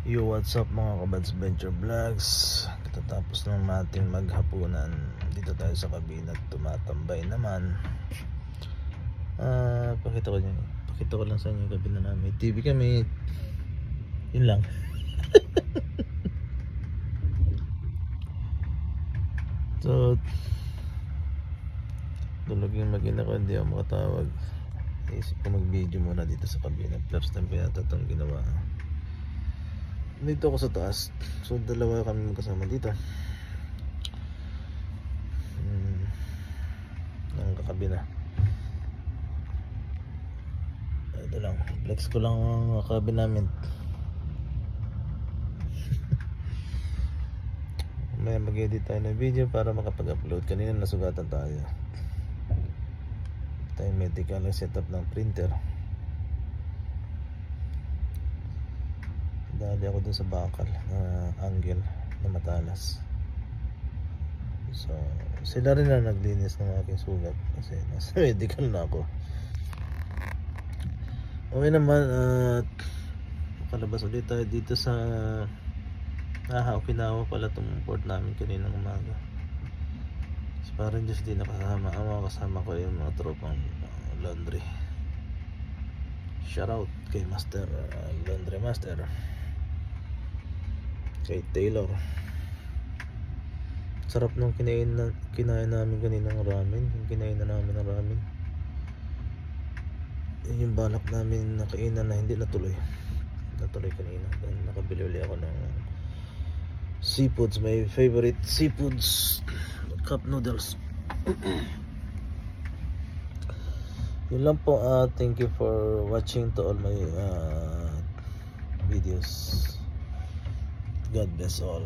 Yo, what's up mga kabads Venture Vlogs. Katatapos ng nating maghapunan, dito tayo sa kabina at tumatambay naman. Pakita ko lang sa inyo yung kabina namin. TV kami, yun lang. So tulog yung magina ko, hindi ako makatawag. Isip ko mag video muna dito sa kabina. First time pa yata itong ginawa. Dito ako sa taas, so dalawa kami magkasama dito. Ang kakabina. Ito lang, flex ko lang ang kabina namin. May mag-edit tayo ng video para makapag-upload. Kanina nasugatan tayo. Tayo medical setup ng printer. Dali ako dun sa bakal na angle na matalas. So sila rin na naglinis ng aking sugat kasi nasa medical na ako. Okay naman, at palabas ulit tayo dito sa Okinawa pala itong port namin kaninang umaga. So, parang just di nakasama. Ang mga kasama ko yung mga tropang laundry. Shout out kay Master, Laundry Master, kay Taylor. Sarap nung kinain namin kaninang ramen. Yung kinain na namin ng ramen, yung balak namin na kainan na hindi natuloy kanina. Then nakabili ulit ako ng seafoods, my favorite seafoods, cup noodles. Yun lang po. Thank you for watching to all my videos. God bless all.